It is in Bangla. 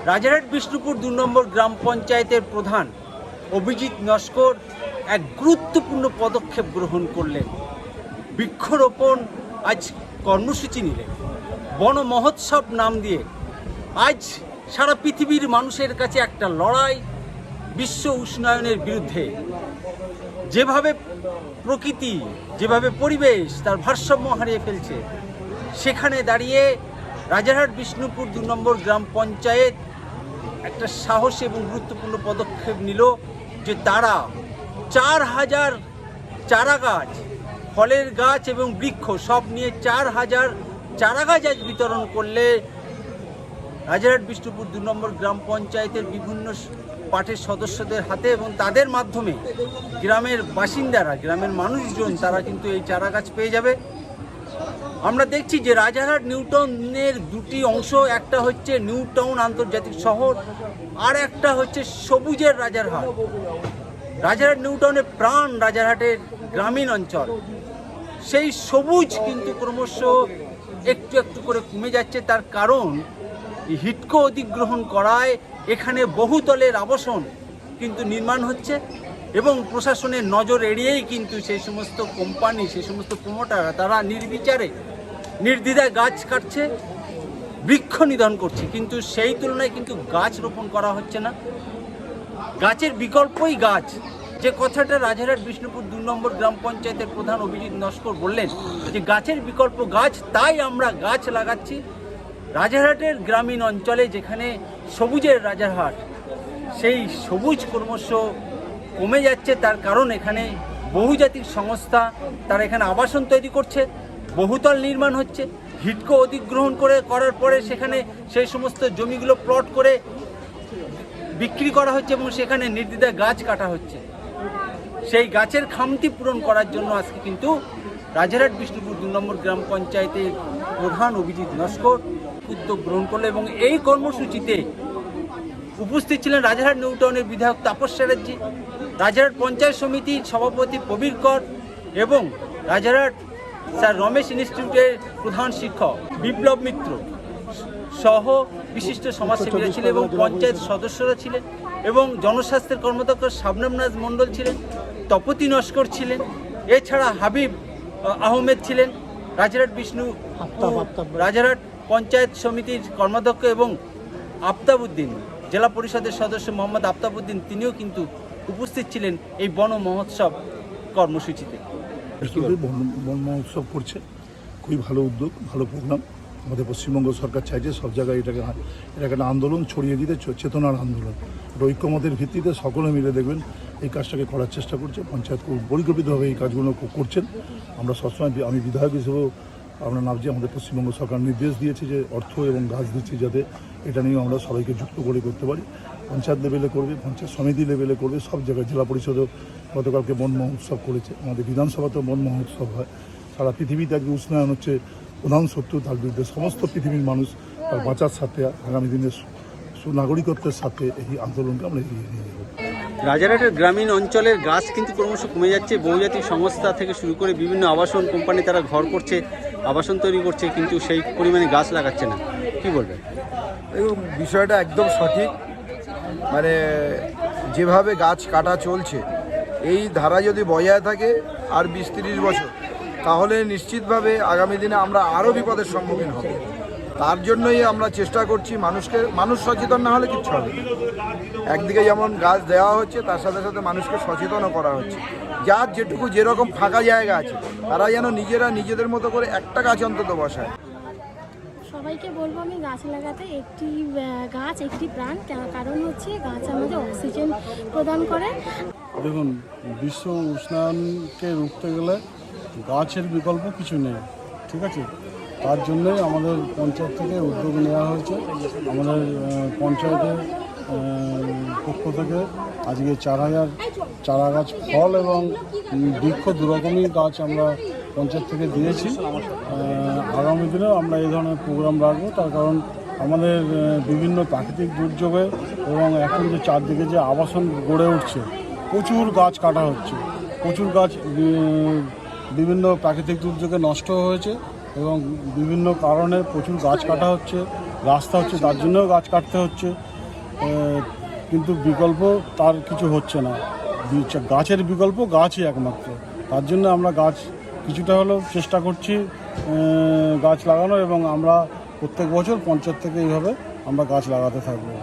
রাজারহাট বিষ্ণুপুর ২ নম্বর গ্রাম পঞ্চায়েতের প্রধান অভিজিৎ নস্কর এক গুরুত্বপূর্ণ পদক্ষেপ গ্রহণ করলেন। বৃক্ষরোপণ আজ কর্মসূচি নিলেন, বন মহোৎসব নাম দিয়ে। আজ সারা পৃথিবীর মানুষের কাছে একটা লড়াই বিশ্ব উষ্ণায়নের বিরুদ্ধে। যেভাবে প্রকৃতি, যেভাবে পরিবেশ তার ভারসাম্য হারিয়ে ফেলছে, সেখানে দাঁড়িয়ে রাজারহাট বিষ্ণুপুর ২ নম্বর গ্রাম পঞ্চায়েত একটা সাহসী এবং গুরুত্বপূর্ণ পদক্ষেপ নিল যে তারা ৪,০০০ চারা গাছ, ফলের গাছ এবং বৃক্ষ সব নিয়ে ৪,০০০ চারা গাছ আজ বিতরণ করলে রাজারহাট বিষ্ণুপুর ২ নম্বর গ্রাম পঞ্চায়েতের বিভিন্ন পার্টির সদস্যদের হাতে, এবং তাদের মাধ্যমে গ্রামের বাসিন্দারা, গ্রামের মানুষজন তারা কিন্তু এই চারা গাছ পেয়ে যাবে। আমরা দেখছি যে রাজারহাট নিউ টাউনের দুটি অংশ, একটা হচ্ছে নিউ টাউন আন্তর্জাতিক শহর, আর একটা হচ্ছে সবুজের রাজারহাট। রাজারহাট নিউ টাউনের প্রাণ রাজারহাটের গ্রামীণ অঞ্চল, সেই সবুজ কিন্তু ক্রমশ একটু একটু করে কমে যাচ্ছে। তার কারণ হিডকো অধিগ্রহণ করায় এখানে বহুতলের আবাসন কিন্তু নির্মাণ হচ্ছে, এবং প্রশাসনের নজর এড়িয়েই কিন্তু সেই সমস্ত কোম্পানি, সেই সমস্ত প্রমোটাররা তারা নির্বিচারে নির্দ্বিধায় গাছ কাটছে, বৃক্ষ নিধন করছে, কিন্তু সেই তুলনায় কিন্তু গাছ রোপণ করা হচ্ছে না। গাছের বিকল্পই গাছ, যে কথাটা রাজারহাট বিষ্ণুপুর ২ নম্বর গ্রাম পঞ্চায়েতের প্রধান অভিজিৎ নস্কর বললেন যে গাছের বিকল্প গাছ, তাই আমরা গাছ লাগাচ্ছি। রাজারহাটের গ্রামীণ অঞ্চলে যেখানে সবুজের রাজারহাট, সেই সবুজ ক্রমশ কমে যাচ্ছে। তার কারণ এখানে বহুজাতিক সংস্থা তারা এখানে আবাসন তৈরি করছে, বহুতল নির্মাণ হচ্ছে, হিডকো অধিগ্রহণ করার পরে সেখানে সেই সমস্ত জমিগুলো প্লট করে বিক্রি করা হচ্ছে, এবং সেখানে নির্দ্বিধায় গাছ কাটা হচ্ছে। সেই গাছের খামতি পূরণ করার জন্য আজকে কিন্তু রাজারহাট বিষ্ণুপুর ২ নম্বর গ্রাম পঞ্চায়েতের প্রধান অভিজিৎ নস্কর উদ্যোগ গ্রহণ করলো, এবং এই কর্মসূচিতে উপস্থিত ছিলেন রাজারহাট নিউ টাউনের বিধায়ক তাপস চ্যাটার্জি, রাজারহাট পঞ্চায়েত সমিতির সভাপতি প্রবীর কর, এবং রাজারহাট স্যার রমেশ ইনস্টিটিউটের প্রধান শিক্ষক বিপ্লব মিত্র সহ বিশিষ্ট সমাজসেবীরা ছিলেন, এবং পঞ্চায়েত সদস্যরা ছিলেন, এবং জনস্বাস্থ্যের কর্মদক্ষ শাবনাম নাজ মণ্ডল ছিলেন, তপতি নস্কর ছিলেন, এছাড়া হাবিব আহমেদ ছিলেন, রাজারহাট পঞ্চায়েত সমিতির কর্মাধ্যক্ষ, এবং আফতাবউদ্দিন জেলা পরিষদের সদস্য মোহাম্মদ আফতাবউদ্দিন, তিনিও কিন্তু উপস্থিত ছিলেন এই বন মহোৎসব কর্মসূচিতে। বন মহোৎসব করছে, খুবই ভালো উদ্যোগ, ভালো প্রোগ্রাম। আমাদের পশ্চিমবঙ্গ সরকার চাইছে সব জায়গায় এটাকে একটা আন্দোলন ছড়িয়ে দিতে, চেতনার আন্দোলন, ঐক্যমতের ভিত্তিতে সকলে মিলে দেখবেন এই কাজটাকে করার চেষ্টা করছে। পঞ্চায়েত খুব পরিকল্পিতভাবে এই কাজগুলো করছেন। আমরা সবসময়, আমি বিধায়ক হিসেবেও আমরা নামছি, আমাদের পশ্চিমবঙ্গ সরকার নির্দেশ দিয়েছে যে অর্থ এবং গাছ দিচ্ছি যাতে এটা নিয়েও আমরা সবাইকে যুক্ত করে করতে পারি। পঞ্চায়েত লেভেলে করবে, পঞ্চায়েত সমিতি লেভেলে করবে, সব জায়গায়। জেলা পরিষদেও গতকালকে বন মহোৎসব করেছে, আমাদের বিধানসভাতেও বন মহোৎসব হয়। সারা পৃথিবীতে আজকে উষ্ণায়ন হচ্ছে প্রধান শত্রু, তার বিরুদ্ধে সমস্ত পৃথিবীর মানুষ তার বাঁচার সাথে, আগামী দিনের সুনাগরিকত্বের সাথে এই আন্দোলনকে আমরা এগিয়ে নিয়ে যাব। রাজারহাটের গ্রামীণ অঞ্চলের গাছ কিন্তু ক্রমশ কমে যাচ্ছে। বহুজাতিক সংস্থা থেকে শুরু করে বিভিন্ন আবাসন কোম্পানি তারা ঘর করছে, আবাসন তৈরি করছে, কিন্তু সেই পরিমাণে গাছ লাগাচ্ছে না। কি বলবেন? বিষয়টা একদম সঠিক। মানে যেভাবে গাছ কাটা চলছে, এই ধারা যদি বজায় থাকে আর ২০-৩০ বছর, তাহলে নিশ্চিতভাবে আগামী দিনে আমরা আরও বিপদের সম্মুখীন হব। তার জন্যই আমরা চেষ্টা করছি মানুষ সচেতন না হলে কিচ্ছু হবে না। একদিকে যেমন গাছ দেওয়া হচ্ছে, তার সাথে সাথে মানুষকে সচেতনও করা হচ্ছে। যার যেটুকু যেরকম ফাঁকা জায়গা আছে, তারা যেন নিজেদের মতো করে একটা গাছ অন্তত বসায়। সবাইকে বলবো আমি গাছ লাগাতে। একটি গাছ একটি প্রাণ, কারণ হচ্ছে গাছ আমাদের অক্সিজেন প্রদান করে। দেখুন, বিশ্ব উষ্ণায়নকে রুখতে গেলে গাছের বিকল্প কিছু নেই, ঠিক আছে? তার জন্যই আমাদের পঞ্চায়েত থেকে উদ্যোগ নেওয়া হয়েছে। আমাদের পঞ্চায়েতের পক্ষ থেকে আজকে ৪,০০০ চারা গাছ, ফল এবং বৃক্ষ দুরকমই গাছ আমরা পঞ্চায়েত থেকে দিয়েছি। আগামী দিনেও আমরা এই ধরনের প্রোগ্রাম রাখবো, তার কারণ আমাদের বিভিন্ন প্রাকৃতিক দুর্যোগে এবং এখন যে চারদিকে যে আবাসন গড়ে উঠছে, প্রচুর গাছ কাটা হচ্ছে, প্রচুর গাছ বিভিন্ন প্রাকৃতিক দুর্যোগে নষ্ট হয়েছে, এবং বিভিন্ন কারণে প্রচুর গাছ কাটা হচ্ছে, রাস্তা হচ্ছে তার জন্যও গাছ কাটতে হচ্ছে। কিন্তু বিকল্প তার কিছু হচ্ছে না। গাছের বিকল্প গাছই একমাত্র। তার জন্য আমরা গাছ কিছুটা হলেও চেষ্টা করছি গাছ লাগানো, এবং আমরা প্রত্যেক বছর পঞ্চায়েত থেকে এইভাবে আমরা গাছ লাগাতে থাকবো।